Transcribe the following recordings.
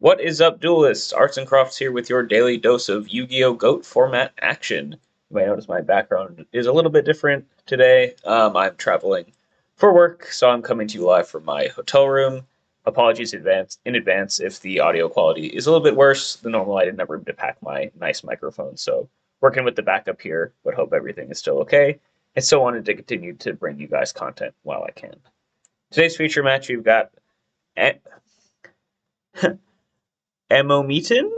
What is up, duelists? Arts and Crofts here with your daily dose of Yu-Gi-Oh! GOAT format action. You might notice my background is a little bit different today. I'm traveling for work, so I'm coming to you live from my hotel room. Apologies in advance if the audio quality is a little bit worse than normal. I didn't have room to pack my nice microphone, so working with the backup here, but hope everything is still okay. And still wanted to continue to bring you guys content while I can. Today's feature match, we've got Emometon.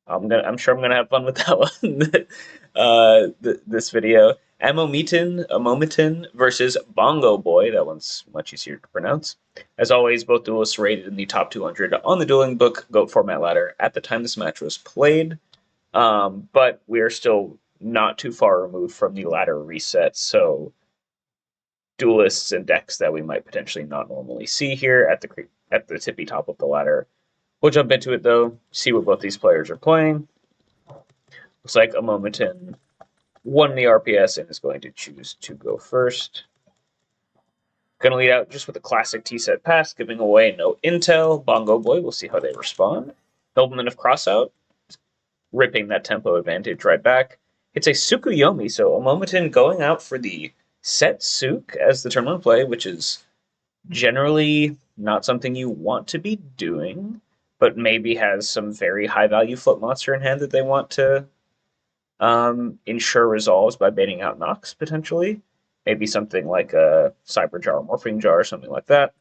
I'm sure I'm gonna have fun with that one. This video, Amometon versus Bongo Boy. That one's much easier to pronounce. As always, both duelists rated in the top 200 on the Dueling Book GOAT format ladder at the time this match was played. But we are still not too far removed from the ladder reset, so duelists and decks that we might potentially not normally see here at the tippy top of the ladder. We'll jump into it though, see what both these players are playing. Looks like Amometon won the RPS and is going to choose to go first. Gonna lead out just with a classic T-set pass, giving away no intel. Bongo Boy, we'll see how they respond. Nobleman of Crossout, ripping that tempo advantage right back. It's a Tsukuyomi, so Amometon going out for the set Suk as the turn one play, which is generally not something you want to be doing, but maybe has some very high value flip monster in hand that they want to ensure resolves by baiting out Nox, potentially. Maybe something like a Cyber Jar or Morphing Jar or something like that.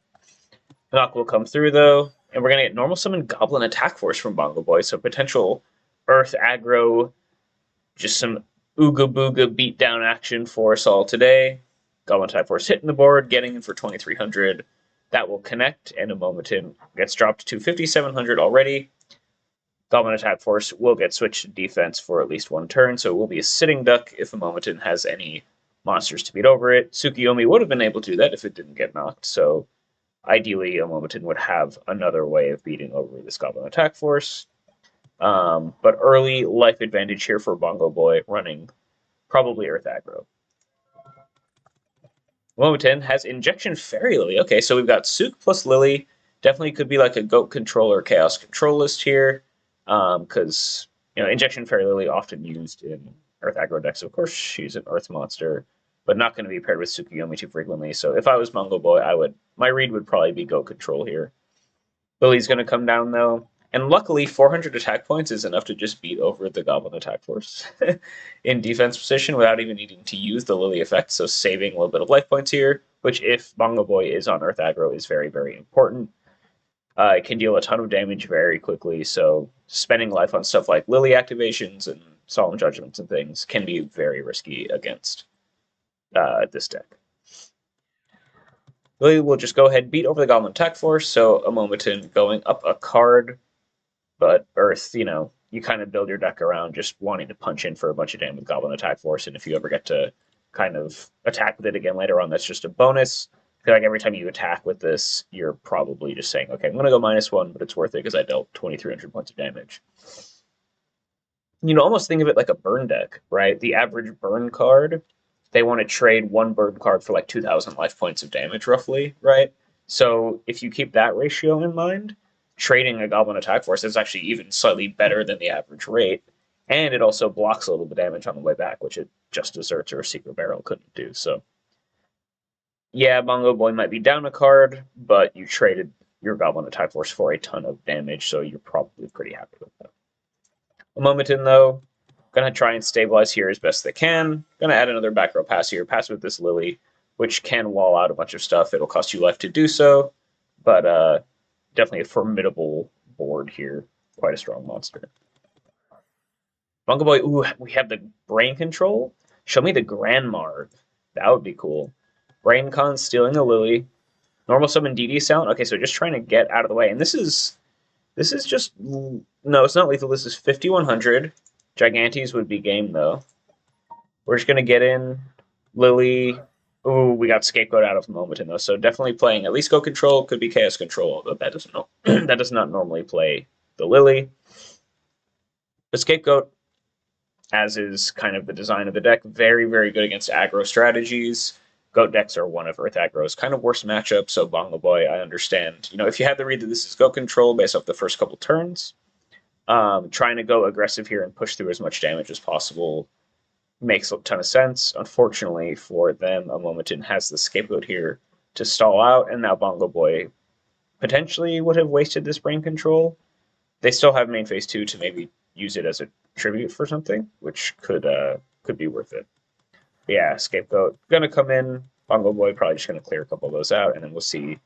Nox will come through, though, and we're going to get normal summon Goblin Attack Force from Bongo Boy, so potential Earth aggro, just some Ooga Booga beatdown action for us all today. Goblin Attack Force hitting the board, getting in for 2,300. That will connect, and Amometon gets dropped to 5,700 already. Goblin Attack Force will get switched to defense for at least one turn, so it will be a sitting duck if Amometon has any monsters to beat over it. Tsukuyomi would have been able to do that if it didn't get knocked, so ideally Amometon would have another way of beating over this Goblin Attack Force. But early life advantage here for Bongo Boy, running probably Earth aggro. Amometon has Injection Fairy Lily. Okay, so we've got Suk plus Lily. Definitely could be like a Goat Control or Chaos Control list here. Because Injection Fairy Lily often used in Earth aggro decks. Of course, she's an Earth monster, but not going to be paired with Tsukuyomi too frequently. So if I was Bongo Boy, my read would probably be Go Control here. Lily's going to come down though, and luckily 400 attack points is enough to just beat over the Goblin Attack Force in defense position without even needing to use the Lily effect. So saving a little bit of life points here, which if Bongo Boy is on Earth aggro is very, very important. It can deal a ton of damage very quickly, so spending life on stuff like Lily activations and Solemn Judgments and things can be very risky against this deck. Lily will just go ahead and beat over the Goblin Attack Force, so Amometon going up a card, but Earth, you kind of build your deck around just wanting to punch in for a bunch of damage with Goblin Attack Force, and if you ever get to kind of attack with it again later on, that's just a bonus. I feel like every time you attack with this, you're probably just saying, okay, I'm going to go -1, but it's worth it because I dealt 2,300 points of damage. Almost think of it like a burn deck, right? The average burn card, they want to trade one burn card for like 2,000 life points of damage, roughly, right? So if you keep that ratio in mind, trading a Goblin Attack Force is actually even slightly better than the average rate. And it also blocks a little bit of damage on the way back, which it just Deserts or a Secret Barrel couldn't do. So yeah, Bongo Boy might be down a card, but you traded your Goblin Attack Force for a ton of damage, so you're probably pretty happy with that. Amometon, though, gonna try and stabilize here as best they can. Gonna add another back row pass here. Pass with this Lily, which can wall out a bunch of stuff. It'll cost you life to do so, but definitely a formidable board here. Quite a strong monster. Bongo Boy, ooh, we have the Brain Control. Show me the Grand Marg. That would be cool. Brain Con stealing the Lily. Normal summon DD Sound. Okay, so just trying to get out of the way. And this is just... No, it's not lethal. This is 5,100. Gigantes would be game, though. We're just going to get in Lily. Ooh, we got Scapegoat out of Amometon, though. So definitely playing at least Go Control. Could be Chaos Control, although that doesn't that does not normally play the Lily. The Scapegoat, as is kind of the design of the deck, very, very good against aggro strategies. Goat decks are one of Earth Aggro's kind of worst matchups, so Bongo Boy, I understand. If you had the read that this is Goat control based off the first couple turns, trying to go aggressive here and push through as much damage as possible makes a ton of sense. Unfortunately for them, a Momenton has the scapegoat here to stall out, and now Bongo Boy potentially would have wasted this brain control. They still have main phase 2 to maybe use it as a tribute for something, which could be worth it. But yeah, scapegoat gonna come in. Bongo Boy probably just gonna clear a couple of those out, and then we'll see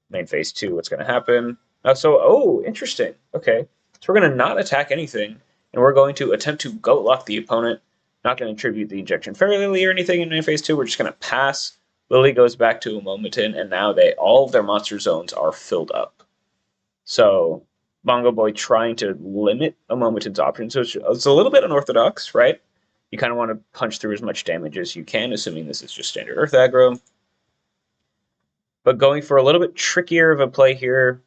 main phase 2 what's gonna happen. Interesting. Okay, so we're gonna not attack anything, and we're going to attempt to goat lock the opponent. Not going to tribute the Injection Fairy Lily or anything in main phase 2. We're just going to pass. Lily goes back to a Momenton, and now all of their monster zones are filled up. So Bongo Boy trying to limit a Momenton's options. So it's a little bit unorthodox, right? You kind of want to punch through as much damage as you can, assuming this is just standard Earth aggro. But going for a little bit trickier of a play here,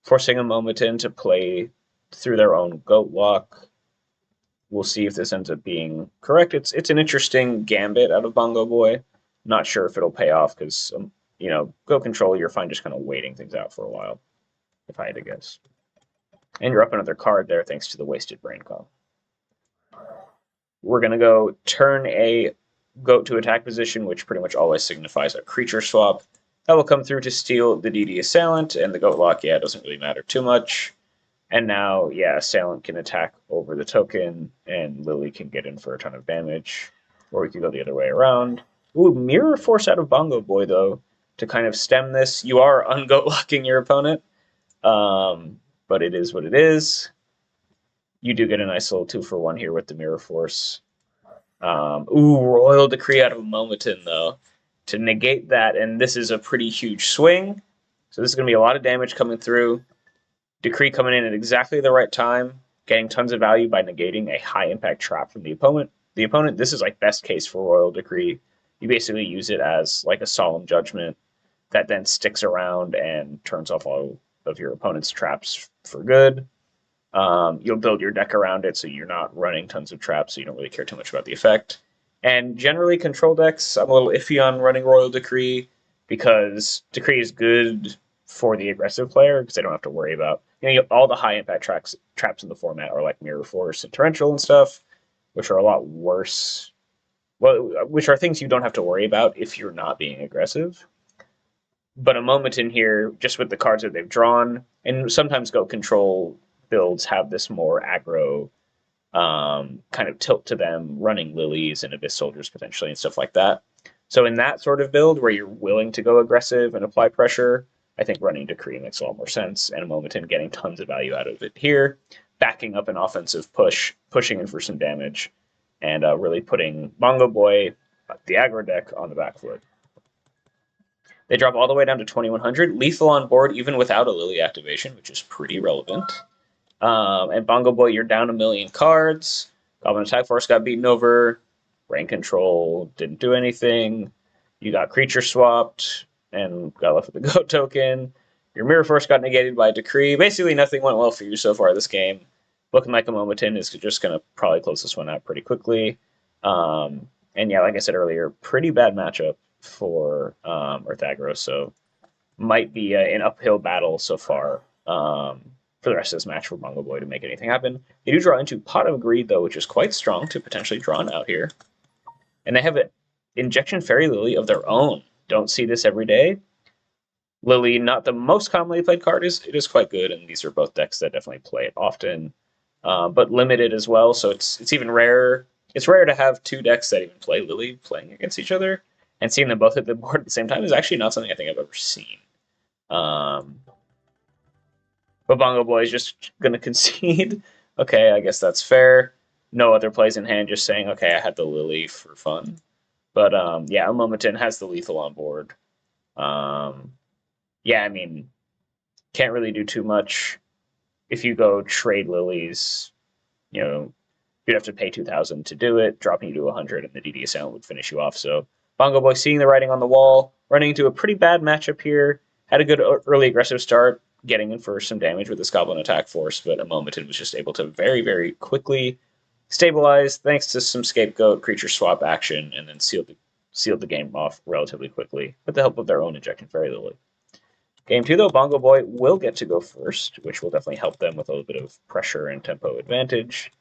forcing a Momenton to play through their own goat lock. We'll see if this ends up being correct. It's an interesting gambit out of Bongo Boy. Not sure if it'll pay off because, Goat control, you're fine just kind of waiting things out for a while, if I had to guess. And you're up another card there thanks to the wasted brain call. We're going to go turn a goat to attack position, which pretty much always signifies a creature swap. That will come through to steal the DD Assailant, and the goat lock, it doesn't really matter too much. And now, Assailant can attack over the token, and Lily can get in for a ton of damage. Or we could go the other way around. Ooh, Mirror Force out of Bongo Boy, though, to kind of stem this. You are ungoat locking your opponent, but it is what it is. You do get a nice little 2-for-1 here with the Mirror Force. Royal Decree out of Momenton, though, to negate that, and this is a pretty huge swing. So this is going to be a lot of damage coming through. Decree coming in at exactly the right time, getting tons of value by negating a high-impact trap from the opponent. This is like best case for Royal Decree. You basically use it as like a solemn judgment that then sticks around and turns off all of your opponent's traps for good. You'll build your deck around it so you're not running tons of traps, so you don't really care too much about the effect. And generally, control decks, I'm a little iffy on running Royal Decree because Decree is good for the aggressive player because they don't have to worry about all the high impact traps in the format are like Mirror Force and Torrential and stuff, which are a lot worse. Well, which are things you don't have to worry about if you're not being aggressive. But a moment in here, just with the cards that they've drawn, and sometimes Goat control builds have this more aggro kind of tilt to them, running Lilies and Abyss Soldiers potentially and stuff like that. So in that sort of build where you're willing to go aggressive and apply pressure, I think running Decree makes a lot more sense, and a Momenton getting tons of value out of it here, backing up an offensive push, pushing in for some damage, and really putting Bongo Boy, the aggro deck, on the back foot. They drop all the way down to 2100, lethal on board even without a Lily activation, which is pretty relevant. And Bongo Boy, you're down 1,000,000 cards. Goblin Attack Force got beaten over. Brain Control didn't do anything. You got creature swapped and got left with the Goat token. Your Mirror Force got negated by Decree. Basically, nothing went well for you so far this game. Looking like a Momenton is just going to probably close this one out pretty quickly. And like I said earlier, pretty bad matchup for Earth Aggro, so might be an uphill battle so far for the rest of this match for Bongo Boy to make anything happen. They do draw into Pot of Greed, though, which is quite strong to potentially draw out here. And they have an Injection Fairy Lily of their own. Don't see this every day. Lily, not the most commonly played card, it is quite good, and these are both decks that definitely play it often, but limited as well, so it's even rarer. It's rare to have two decks that even play Lily playing against each other, and seeing them both hit the board at the same time is actually not something I think I've ever seen. But Bongo Boy is just going to concede. Okay, I guess that's fair. No other plays in hand, just saying, okay, I had the Lily for fun. But Momenton has the lethal on board. Can't really do too much. If you go trade Lilies, you'd have to pay 2,000 to do it, dropping you to 100, and the DD Assailant would finish you off. So Bongo Boy seeing the writing on the wall, running into a pretty bad matchup here, had a good early aggressive start, getting in for some damage with this Goblin Attack Force, but a Momenton was just able to very, very quickly stabilize thanks to some Scapegoat creature swap action, and then seal sealed the game off relatively quickly with the help of their own Injection Fairy Lily. Game 2, though, Bongo Boy will get to go first, which will definitely help them with a little bit of pressure and tempo advantage.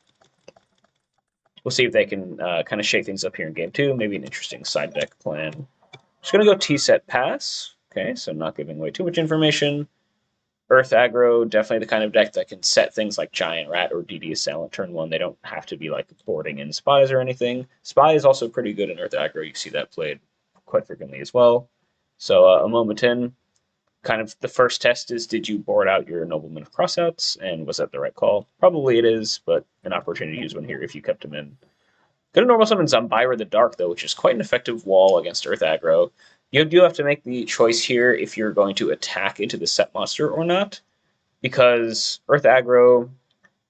We'll see if they can kind of shake things up here in Game 2, maybe an interesting side deck plan. Just going to go T-set pass. Okay, so not giving away too much information. Earth Aggro, definitely the kind of deck that can set things like Giant Rat or DD Assailant turn 1. They don't have to be like boarding in Spies or anything. Spy is also pretty good in Earth Aggro. You see that played quite frequently as well. So a moment in, kind of the first test is, did you board out your Nobleman of Crossouts, and was that the right call? Probably it is, but an opportunity to use one here if you kept him in. Going to normal summon Zombira the Dark, though, which is quite an effective wall against Earth Aggro. You do have to make the choice here if you're going to attack into the set monster or not, because Earth Aggro,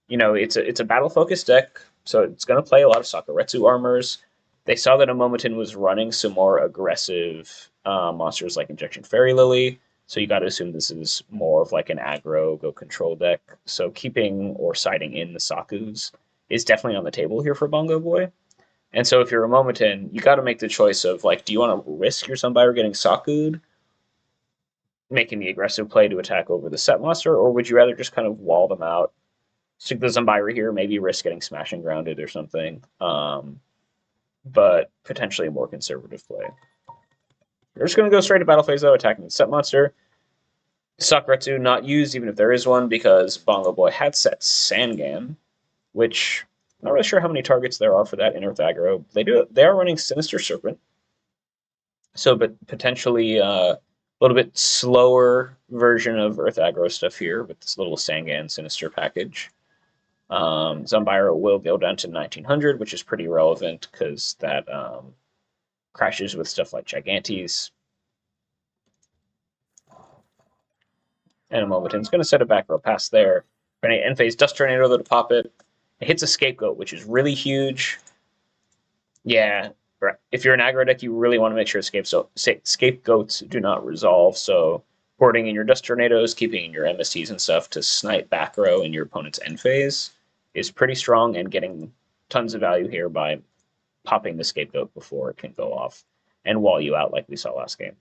you know, it's a battle-focused deck, so it's going to play a lot of Sakuretsu armors. They saw that Amomotin was running some more aggressive monsters like Injection Fairy Lily, so you got to assume this is more of like an aggro go control deck. So keeping or siding in the Sakus is definitely on the table here for Bongo Boy. And so if you're a Momotin, you got to make the choice of, like, do you want to risk your Sunbire getting Saku'd, making the aggressive play to attack over the set monster, or would you rather just kind of wall them out, stick the Zombira here, maybe risk getting Smash and Grounded or something, but potentially a more conservative play. You're just going to go straight to battle phase, though, attacking the set monster. Sakuretsu not used, even if there is one, because Bongo Boy had set Sangan, which I'm not really sure how many targets there are for that in Earth Aggro. They are running Sinister Serpent, so but potentially a little bit slower version of Earth Aggro stuff here with this little Sangan Sinister package. Zombira will go down to 1900, which is pretty relevant because that crashes with stuff like Gigantes. And Momotin's going to set a back row pass there. End phase Dust Tornado to pop it. It hits a Scapegoat, which is really huge. Yeah, if you're an aggro deck, you really want to make sure Scapegoats do not resolve. So boarding in your Dust Tornadoes, keeping in your MSTs and stuff to snipe back row in your opponent's end phase is pretty strong, and getting tons of value here by popping the Scapegoat before it can go off and wall you out like we saw last game.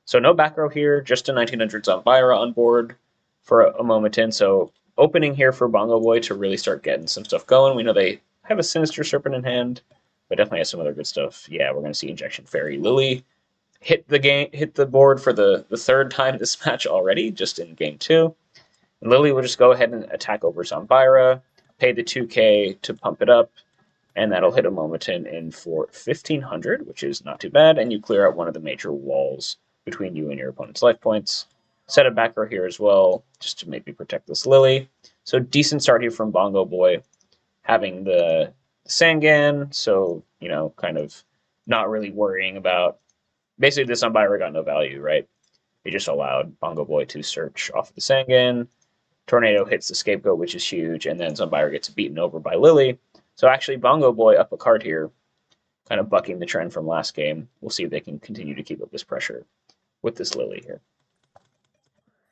So no back row here, just a 1900 Zombira on board for a moment in. So opening here for Bongo Boy to really start getting some stuff going. We know they have a Sinister Serpent in hand, but definitely has some other good stuff. Yeah, we're going to see Injection Fairy Lily hit the board for the third time this match already, just in game 2. And Lily will just go ahead and attack over Zombira, pay the 2k to pump it up, and that'll hit a Momotin in for 1500, which is not too bad, and you clear out one of the major walls between you and your opponent's life points. Set a back row here as well, just to maybe protect this Lily. So decent start here from Bongo Boy, having the Sangan, so, you know, kind of not really worrying about... Basically, this Zombira got no value, right? It just allowed Bongo Boy to search off of the Sangan. Tornado hits the Scapegoat, which is huge, and then Zombira gets beaten over by Lily. So actually, Bongo Boy up a card here, kind of bucking the trend from last game. We'll see if they can continue to keep up this pressure with this Lily here.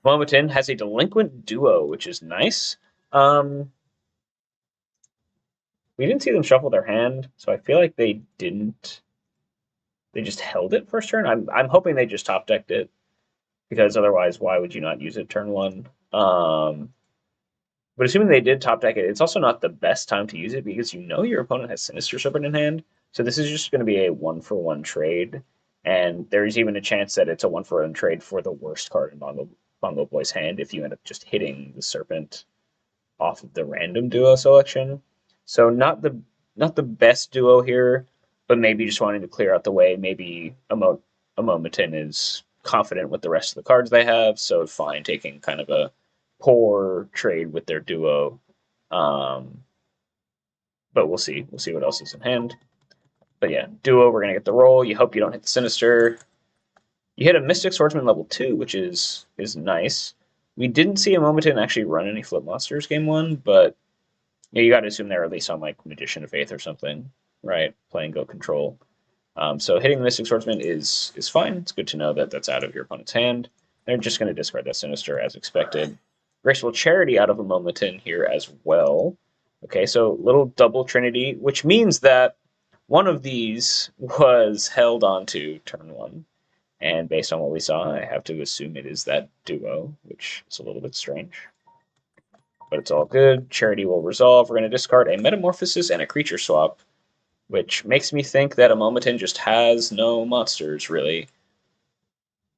Momotin has a Delinquent Duo, which is nice. We didn't see them shuffle their hand, so I feel like they didn't. They just held it first turn. I'm hoping they just top decked it, because otherwise, why would you not use it turn 1? But assuming they did top deck it, it's also not the best time to use it because you know your opponent has Sinister Serpent in hand. So this is just going to be a 1-for-1 trade, and there's even a chance that it's a 1-for-1 trade for the worst card in Bongo Boy's hand if you end up just hitting the Serpent off of the random duo selection. So not the best duo here, but maybe just wanting to clear out the way. Maybe Momotin is confident with the rest of the cards they have, so fine taking kind of a poor trade with their duo. But we'll see. We'll see what else is in hand. But yeah, duo, we're going to get the roll. You hope you don't hit the Sinister. You hit a Mystic Swordsman level 2, which is nice. We didn't see a Momotin actually run any flip monsters game 1, but yeah, you got to assume they're at least on like Magician of Faith or something, right? Playing Go Control. So hitting the Mystic Swordsman is fine. It's good to know that that's out of your opponent's hand. They're just going to discard that Sinister as expected. Graceful Charity out of a Momotin here as well. Okay, so little double Trinity, which means that one of these was held onto turn 1. And based on what we saw, I have to assume it is that duo, which is a little bit strange. But it's all good. Charity will resolve. We're going to discard a Metamorphosis and a Creature Swap, which makes me think that Amomatin just has no monsters, really.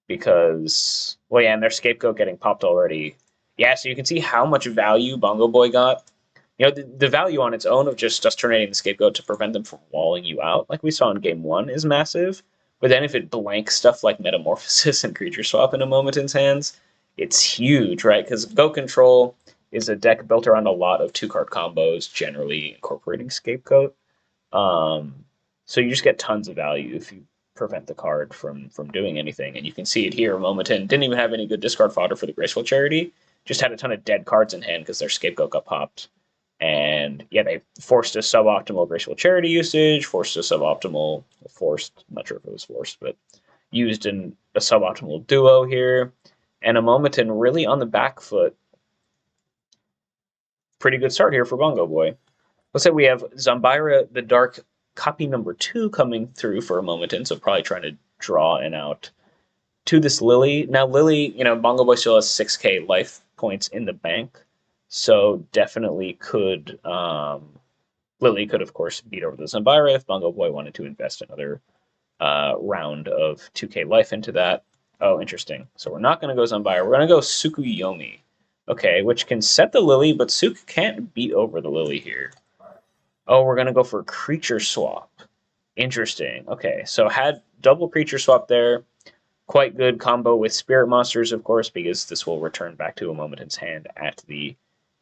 Because, well, yeah, and their Scapegoat getting popped already. Yeah, so you can see how much value Bongo Boy got. You know, the value on its own of just terminating the Scapegoat to prevent them from walling you out, like we saw in Game 1, is massive. But then if it blanks stuff like Metamorphosis and Creature Swap in Amomatin's hands, it's huge, right? Because Go Control is a deck built around a lot of 2-card combos, generally incorporating Scapegoat. So you just get tons of value if you prevent the card from doing anything. And you can see it here. Amomatin didn't even have any good discard fodder for the Graceful Charity, just had a ton of dead cards in hand because their Scapegoat got popped. And yeah, they forced a suboptimal Graceful Charity usage, forced a suboptimal, I'm not sure if it was forced, but used in a suboptimal duo here. And Amomatin really on the back foot. Pretty good start here for Bongo Boy. Let's say we have Zambira the Dark copy number 2 coming through for Amomatin, so probably trying to draw an out to this Lily. Now, Lily, Bongo Boy still has 6k life points in the bank, so definitely could. Lily could, of course, beat over the Zambira if Bongo Boy wanted to invest another round of 2k life into that. Oh, interesting. So we're not going to go Zambira. We're going to go Tsukuyomi. Okay, which can set the Lily, but Suk can't beat over the Lily here. Oh, we're going to go for Creature Swap. Interesting. Okay, so had double Creature Swap there. Quite good combo with Spirit Monsters, of course, because this will return back to Amomatin's hand at the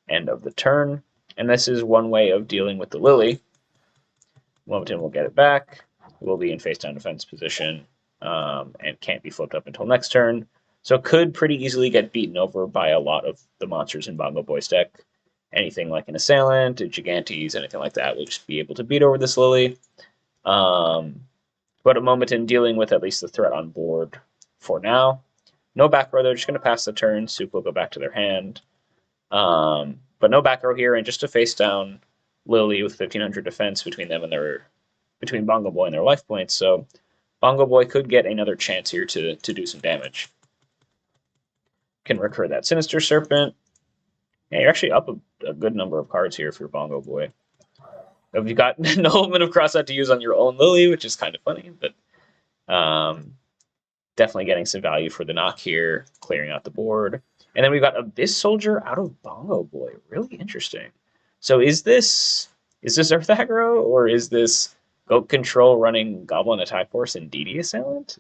end of the turn. And this is one way of dealing with the Lily. Amomatin will get it back. Will be in face-down defense position and can't be flipped up until next turn. So could pretty easily get beaten over by a lot of the monsters in Bongo Boy's deck. Anything like an Assailant, a Gigantes, anything like that will just be able to beat over this Lily. But Amomatin dealing with at least the threat on board for now. No back row, they're just going to pass the turn. Soup will go back to their hand. But no back row here, and just a face down Lily with 1500 defense between them and between Bongo Boy and their life points. So Bongo Boy could get another chance here to do some damage. Can recur that Sinister Serpent. Yeah, you're actually up a good number of cards here for Bongo Boy. You've got Nobleman of Crossout to use on your own Lily, which is kind of funny, but definitely getting some value for the knock here, clearing out the board. And then we've got Abyss Soldier out of Bongo Boy. Really interesting. So is this Earth Aggro, or is this Goat Control running Goblin Attack Force and DD Assailant?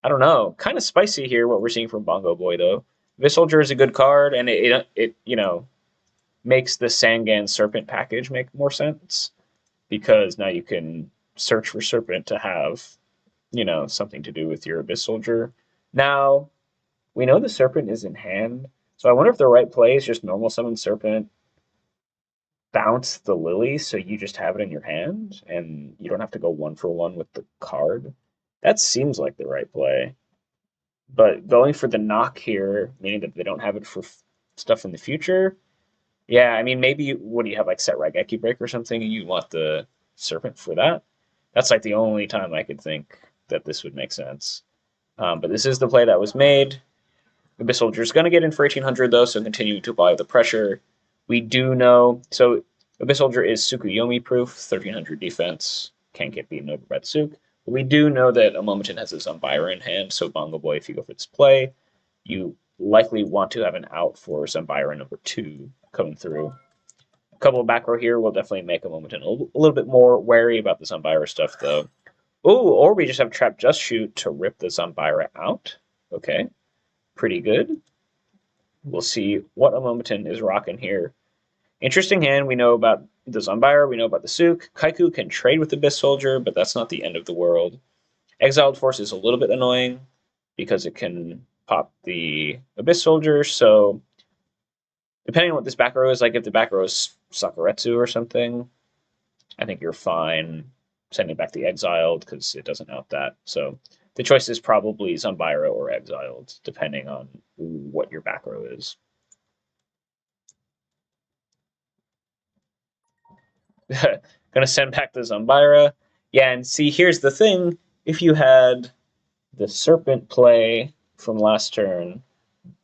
I don't know. Kind of spicy here what we're seeing from Bongo Boy, though. Abyss Soldier is a good card, and it makes the Sangan Serpent package make more sense, because now you can search for Serpent to have, something to do with your Abyss Soldier. Now, we know the Serpent is in hand, so I wonder if the right play is just normal summon Serpent, bounce the Lily so you just have it in your hand, and you don't have to go 1-for-1 with the card. That seems like the right play. But going for the knock here, meaning that they don't have it for stuff in the future, yeah, I mean, maybe, what do you have, like Set Raigeki Break or something, and you want the Serpent for that? That's like the only time I could think that this would make sense. But this is the play that was made. Abyss Soldier is going to get in for 1800, though, so continuing to apply the pressure. We do know, so Abyss Soldier is Tsukuyomi proof, 1300 defense, can't get beaten over by the Suk. But we do know that Amomatin has a Zambira in hand, so Bongo Boy, if you go for this play, you likely want to have an out for Zambira number 2 coming through. A couple of back row here will definitely make Amomatin a little bit more wary about the Zambira stuff, though. Oh, or we just have Trap Just Shoot to rip the Zambira out. Okay, pretty good. We'll see what Amomatin is rocking here. Interesting hand. We know about the Zambira, we know about the Suk. Kaiku can trade with the Abyss Soldier, but that's not the end of the world. Exiled Force is a little bit annoying because it can pop the Abyss Soldier, so depending on what this back row is, like if the back row is Sakuretsu or something, I think you're fine sending back the Exiled because it doesn't out that. So the choice is probably Zambira or Exiled, depending on what your back row is. Gonna Gonna send back the Zombira. Yeah, and see, here's the thing. If you had the Serpent play from last turn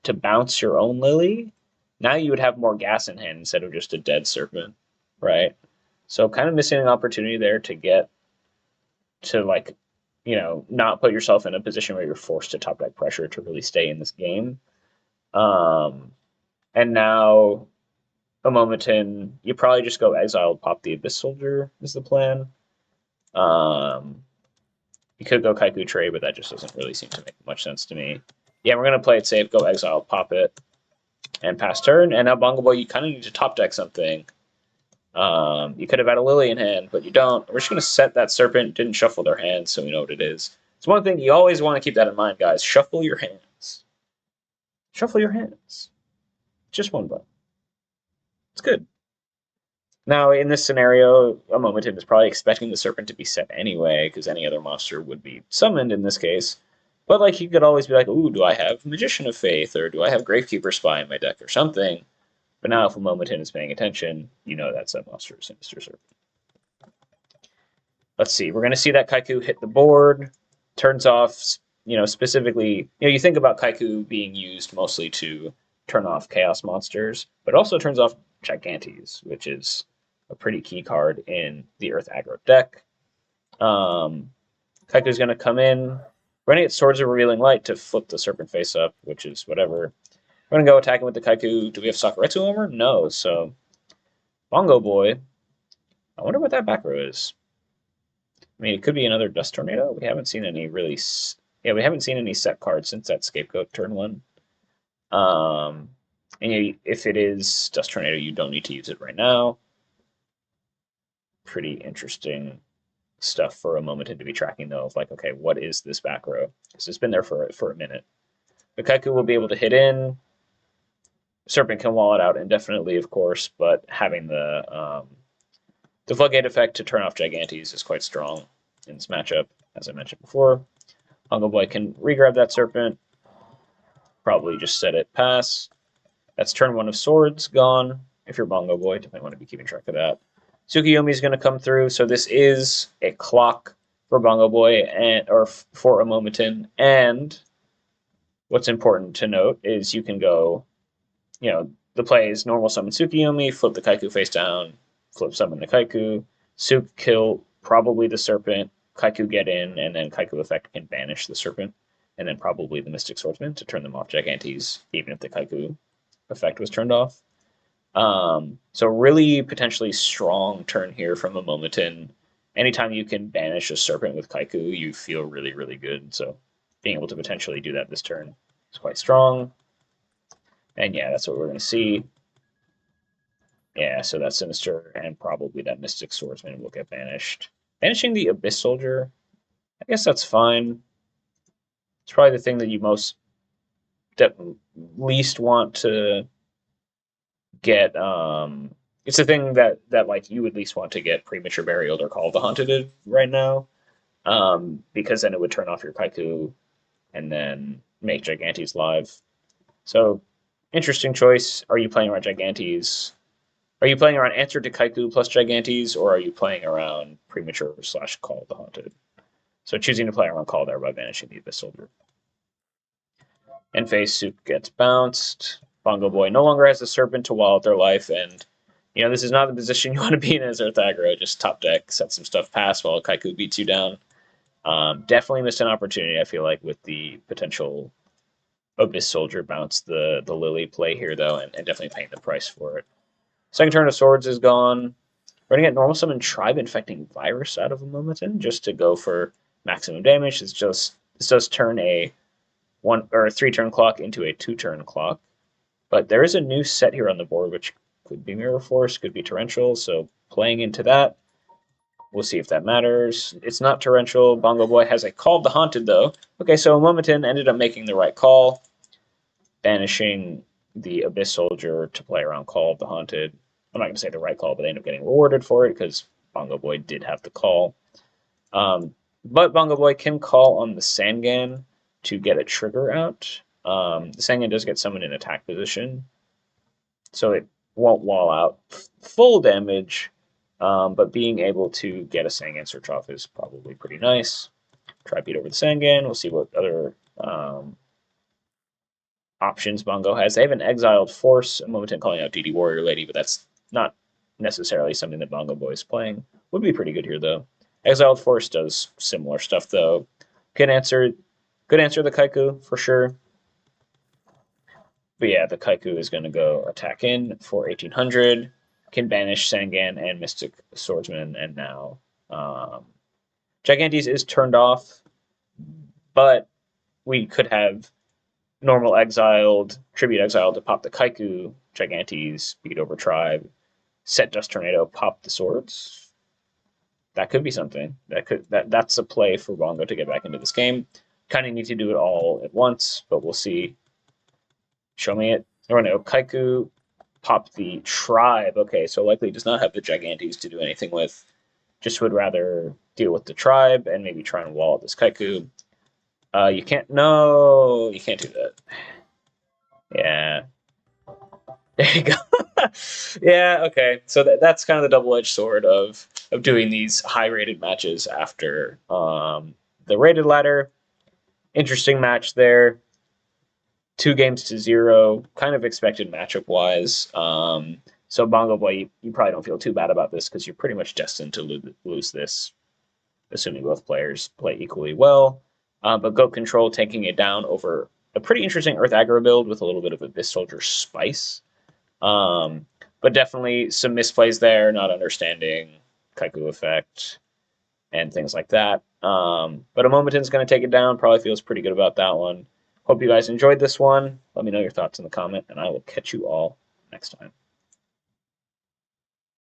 to bounce your own Lily, now you would have more gas in hand instead of just a dead Serpent, right? So kind of missing an opportunity there to get to, like, not put yourself in a position where you're forced to top deck pressure to really stay in this game. And now a moment in, you probably just go exile, pop the Abyss Soldier is the plan. You could go Kaiku Trade, but that just doesn't really seem to make much sense to me. Yeah, we're gonna play it safe, go exile, pop it, and pass turn. And now Bongo Boy, you kind of need to top deck something. You could have had a Lily in hand, but you don't. We're just gonna set that Serpent. Didn't shuffle their hands, so we know what it is. It's one thing you always want to keep that in mind, guys. Shuffle your hands. Shuffle your hands. Just one button. It's good. Now, in this scenario, a Momentum is probably expecting the Serpent to be set anyway, because any other monster would be summoned in this case. But, like, you could always be like, ooh, do I have Magician of Faith, or do I have Gravekeeper Spy in my deck, or something? But now, if a Momentum is paying attention, you know that's a monster Sinister Serpent. Let's see, we're going to see that Kaiku hit the board, turns off, specifically, you think about Kaiku being used mostly to turn off Chaos monsters, but also turns off Gigantes, which is a pretty key card in the Earth aggro deck. Kaiku's going to come in. We're going to get Swords of Revealing Light to flip the Serpent face up, which is whatever. We're going to go attacking with the Kaiku. Do we have Sakuretsu armor? No, so Bongo Boy. I wonder what that back row is. I mean, it could be another Dust Tornado. We haven't seen any really... Yeah, we haven't seen any set cards since that Scapegoat turn 1. And if it is Dust Tornado, you don't need to use it right now. Pretty interesting stuff for a moment to be tracking, though, of like, okay, what is this back row? Because it's been there for a minute. The Kaiku will be able to hit in. Serpent can wall it out indefinitely, of course, but having the Floodgate effect to turn off Gigantes is quite strong in this matchup, as I mentioned before. Bongo Boy can regrab that Serpent. Probably just set it pass. That's turn 1 of Swords gone. If you're Bongo Boy, you might want to be keeping track of that. Tsukiyomi is going to come through, so this is a clock for Bongo Boy or for a Momentin. And what's important to note is you can go, the play is normal summon Tsukiyomi, flip the Kaiku face down, flip summon the Kaiku, Suk kill probably the Serpent, Kaiku get in, and then Kaiku effect can banish the Serpent, and then probably the Mystic Swordsman to turn them off Gigantes, even if the Kaiku effect was turned off. So really potentially strong turn here from a Momentin. Anytime you can banish a Serpent with Kaiku, you feel really, really good. So being able to potentially do that this turn is quite strong. And yeah, that's what we're going to see. Yeah, so that Sinister and probably that Mystic Swordsman will get banished. Banishing the Abyss Soldier, I guess that's fine. It's probably the thing that you least want to get. It's the thing that like you would least want to get Premature Burial or Call of the Haunted right now, because then it would turn off your Kaiku and then make Gigantes live. So interesting choice. Are you playing around Gigantes? Are you playing around Answer to Kaiku plus Gigantes, or are you playing around Premature / Call of the Haunted? So choosing to play around Call there by banishing the Abyss Soldier. End phase Soup gets bounced. Bongo Boy no longer has a Serpent to wall out their life, and this is not the position you want to be in as Earth aggro. Just top deck, set some stuff past while Kaiku beats you down. Definitely missed an opportunity, I feel like, with the potential Abyss Soldier bounce the Lily play here, though, and definitely paying the price for it. Second turn of Swords is gone. We're going to get Normal Summon Tribe Infecting Virus out of a Momentin just to go for maximum damage. This does turn a 1 or 3-turn clock into a 2-turn clock. But there is a new set here on the board, which could be Mirror Force, could be Torrential, so playing into that. We'll see if that matters. It's not Torrential. Bongo Boy has a Call of the Haunted, though. Okay, so Momentin ended up making the right call, banishing the Abyss Soldier to play around Call of the Haunted. I'm not going to say the right call, but they end up getting rewarded for it because Bongo Boy did have the call. But Bongo Boy can call on the Sangan to get a trigger out. The Sangan does get summoned in attack position, so it won't wall out full damage, But being able to get a Sangan search off is probably pretty nice. Try beat over the Sangan. We'll see what other options Bongo has. They have an exiled force, a Momentan calling out DD Warrior Lady, but that's not necessarily something that Bongo Boy is playing. Would be pretty good here though. Exiled force does similar stuff though. Could answer the Kaiku for sure. But yeah, the Kaiku is going to go attack in for 1800. Can banish Sangan and Mystic Swordsman, and now Gigantes is turned off, but we could have normal exiled, tribute exiled to pop the Kaiku, Gigantes, beat over tribe, set Dust Tornado, pop the swords. That could be something. That's a play for Bongo to get back into this game. Kind of need to do it all at once, but we'll see. Show me it. Tornado Kaiku, pop the tribe. Okay, so likely does not have the Gigantes to do anything with. Just would rather deal with the tribe and maybe try and wall this Kaiku. You can't. No, you can't do that. Yeah. There you go. Yeah. Okay. So that's kind of the double-edged sword of doing these high-rated matches after the rated ladder. Interesting match there. 2-0, kind of expected matchup wise. So Bongo Boy, you probably don't feel too bad about this because you're pretty much destined to lose this, assuming both players play equally well. But Goat Control taking it down over a pretty interesting Earth Aggro build with a little bit of Abyss Soldier spice. But definitely some misplays there, not understanding Kaiku effect and things like that. But a Momentan's going to take it down. Probably feels pretty good about that one. Hope you guys enjoyed this one. Let me know your thoughts in the comment, and I will catch you all next time.